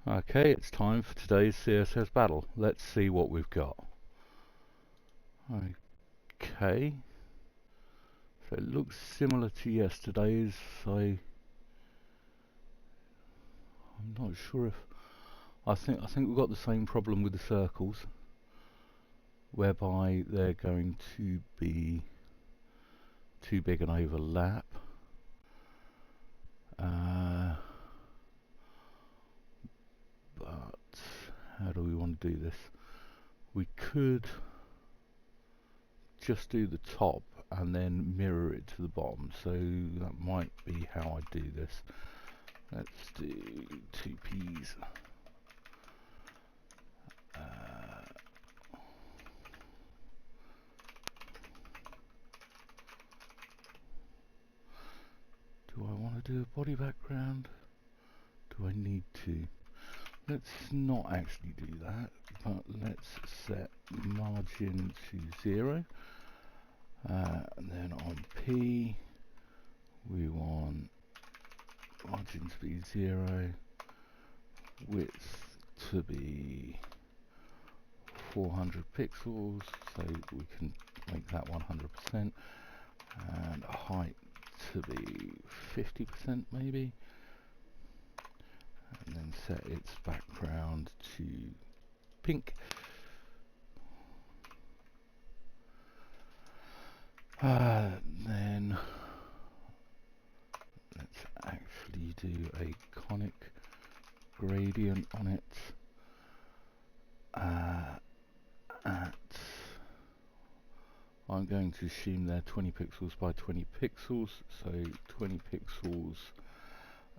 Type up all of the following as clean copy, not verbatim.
Okay, it's time for today's CSS Battle. Let's see what we've got. Okay, so it looks similar to yesterday's. I'm not sure if I think we've got the same problem with the circles, whereby they're going to be too big an overlap. But how do we want to do this? We could just do the top and then mirror it to the bottom, so that might be how I do this. Let's do 2p's. Do I want to do a body background? Do I need to? Let's not actually do that, but let's set margin to 0. And then on P, we want margin to be 0, width to be 400 pixels, so we can make that 100%, and height to be 50% maybe, and then set its background to pink. Then let's actually do a conic gradient on it I'm going to assume they're 20 pixels by 20 pixels, so 20 pixels,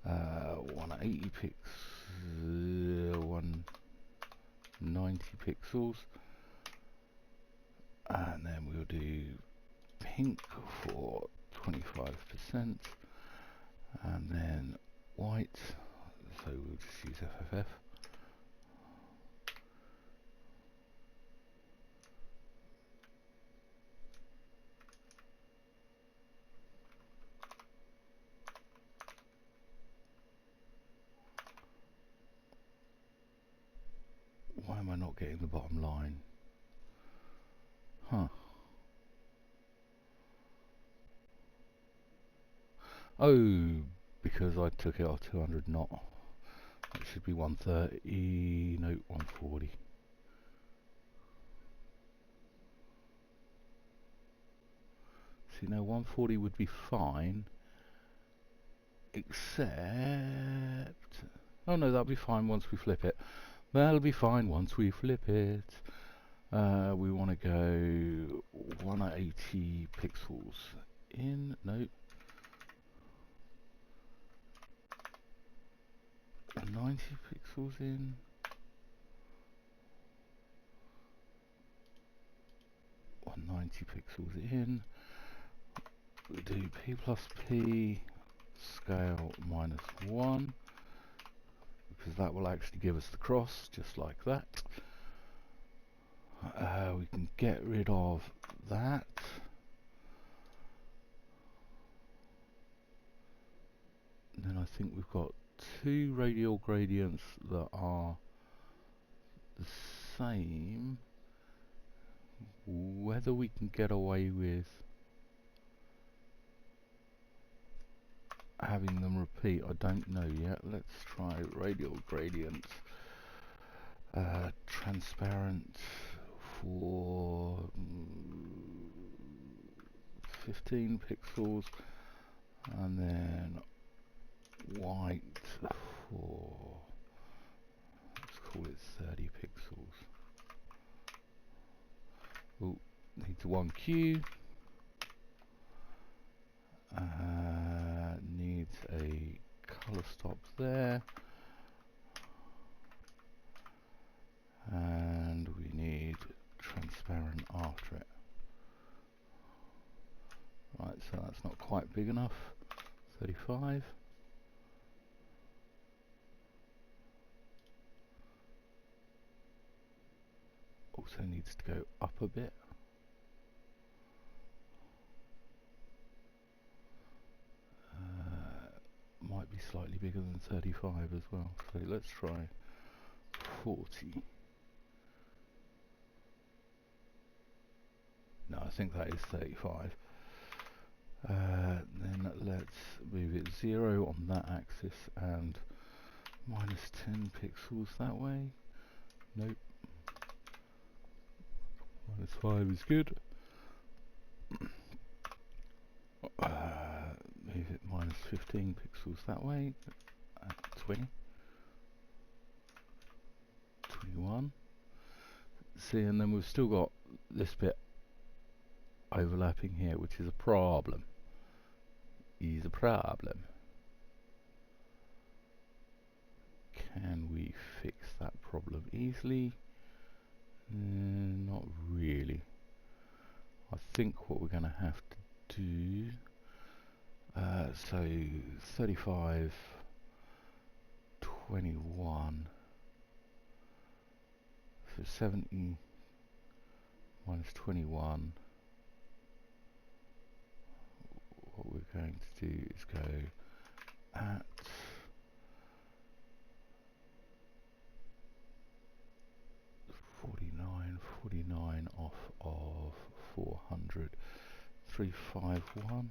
180 pixels, 190 pixels, and then we'll do pink for 25%, and then white, so we'll just use FFF. Why am I not getting the bottom line? Huh. Oh, because I took it off 200 knot. It should be 130, no, 140. See, now 140 would be fine, except... Oh no, that'll be fine once we flip it. That'll be fine once we flip it. We want to go 180 pixels in, no. 90 pixels in. Or 90 pixels in. We do P plus P, scale -1, because that will actually give us the cross, just like that. We can get rid of that. And then I think we've got two radial gradients that are the same. Whether we can get away with having them repeat, I don't know yet. Let's try radial gradients. Transparent for 15 pixels, and then white for, let's call it 30 pixels. Oh, needs 1Q. Needs a color stop there, and we need transparent after it. Right, so that's not quite big enough. 35. Also needs to go up a bit. Might be slightly bigger than 35 as well. So let's try 40. No, I think that is 35. Then let's move it 0 on that axis and minus 10 pixels that way. Nope. Minus 5 is good. Move it minus 15 pixels that way. 20. 21. See, and then we've still got this bit overlapping here, which is a problem. Is a problem. Can we fix that problem easily? Not really. I think what we're going to have to do, so 35, 21, so 70 minus 21. What we're going to do is go at 49 off of 400, 351.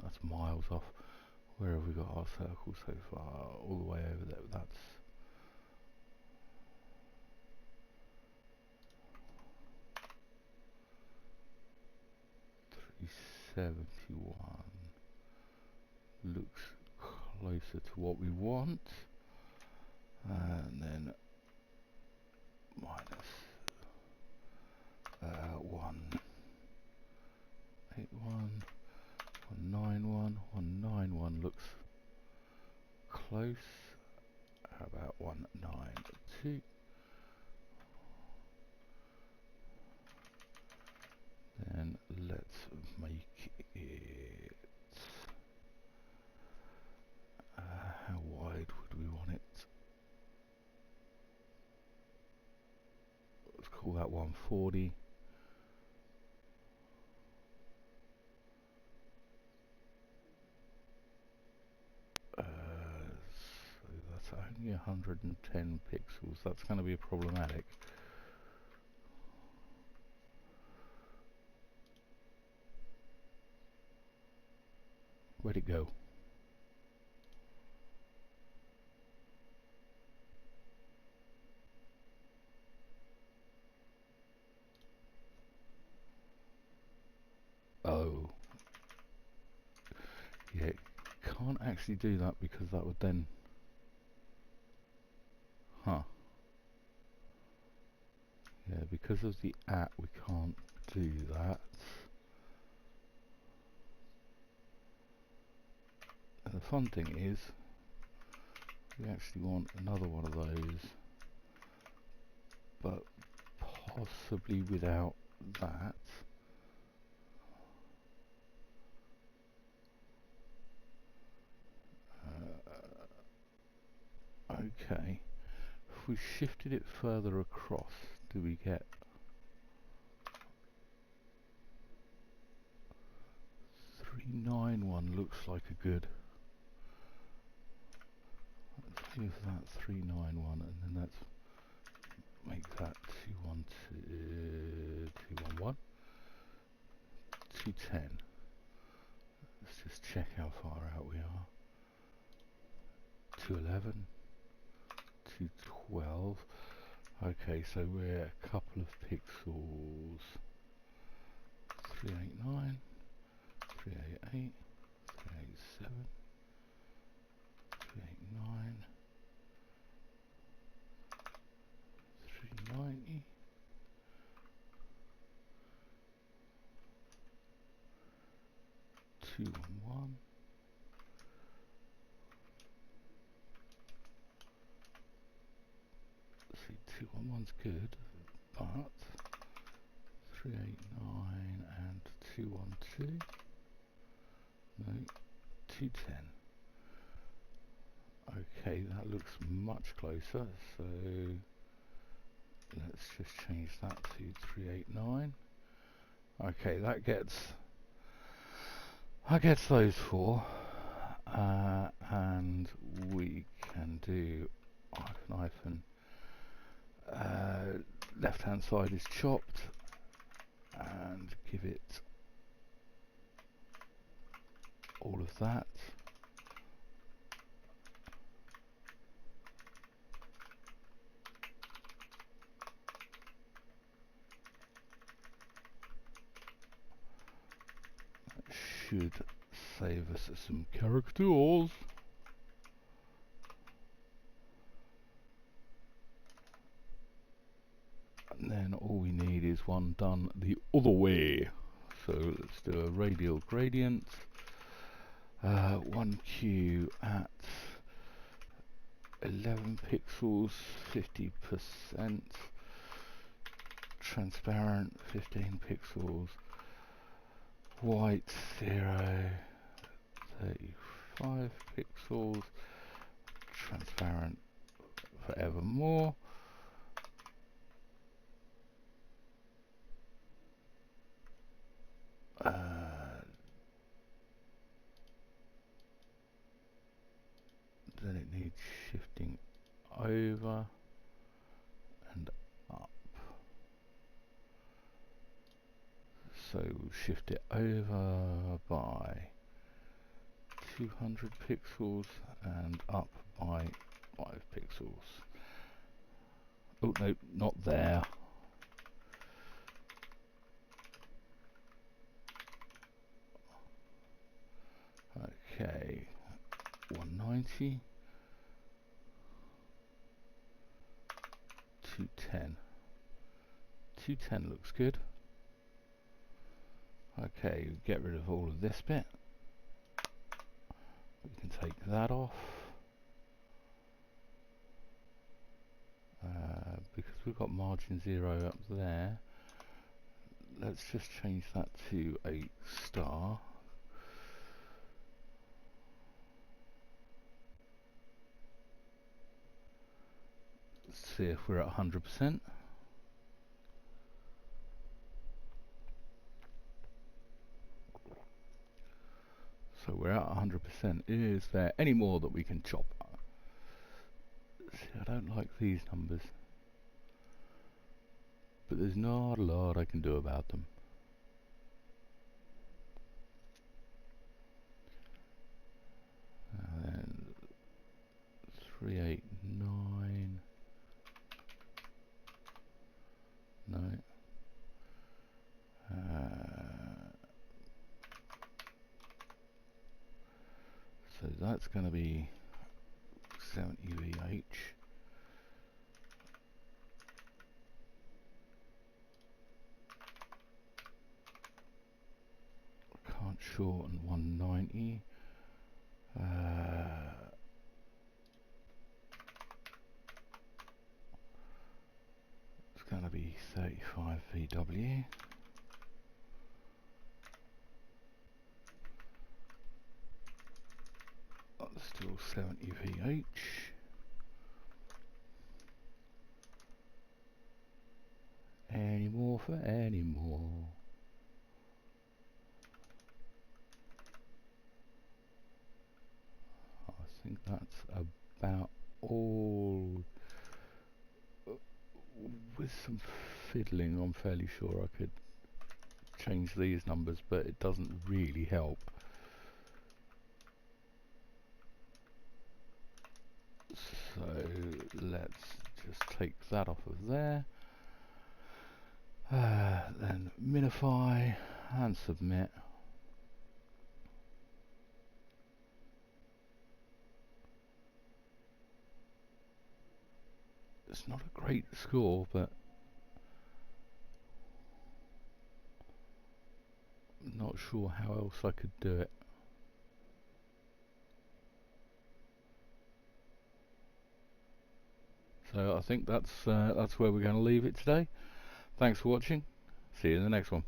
That's miles off. Where have we got our circle so far? All the way over there. That's 371. Looks closer to what we want. And then minus 181, 191, 191 looks close. How about 192? Then let's make it. How wide would we want it? Let's call that 140. So that's only 110 pixels. That's going to be problematic. Where'd it go? Oh. Yeah, can't actually do that because that would then... Huh. Yeah, because of the at, we can't do that. And the fun thing is, we actually want another one of those, but possibly without that. Okay, if we shifted it further across, do we get 391? Looks like a good. Let's give that 391, and then let's make that 212, 211, 210. Let's just check how far out we are. 211, 212. Okay, so we're a couple of pixels. 389, 388, 387, 389, 390, 211. See, 211's good, but 389 and 212. No, 210. Okay, that looks much closer, so let's just change that to 389. Okay, that gets those four, and we can do hyphen, left hand side is chopped, and give it all of that. That should save us some characters. And then all we need is one done the other way. So let's do a radial gradient. 1Q at 11 pixels, 50%. Transparent, 15 pixels. White, 0, 35 pixels. Transparent forevermore. Then it needs shifting over and up. So we'll shift it over by 200 pixels and up by 5 pixels. Oh no, not there. Okay, 190. 210. 210 looks good. Okay, get rid of all of this bit. We can take that off. Because we've got margin 0 up there. Let's just change that to a star. Let's see if we're at 100%. So we're at 100%. Is there any more that we can chop? See, I don't like these numbers, but there's not a lot I can do about them. And then 389. No. So that's going to be 70 VH. Can't shorten 190. It's going to be 35 VW. That's still 70 VH. Any more for any more. I think that's about all. With some fiddling, I'm fairly sure I could change these numbers, but it doesn't really help. So let's just take that off of there. Then minify and submit. It's not a great score, but I'm not sure how else I could do it. So I think that's where we're going to leave it today. Thanks for watching. See you in the next one.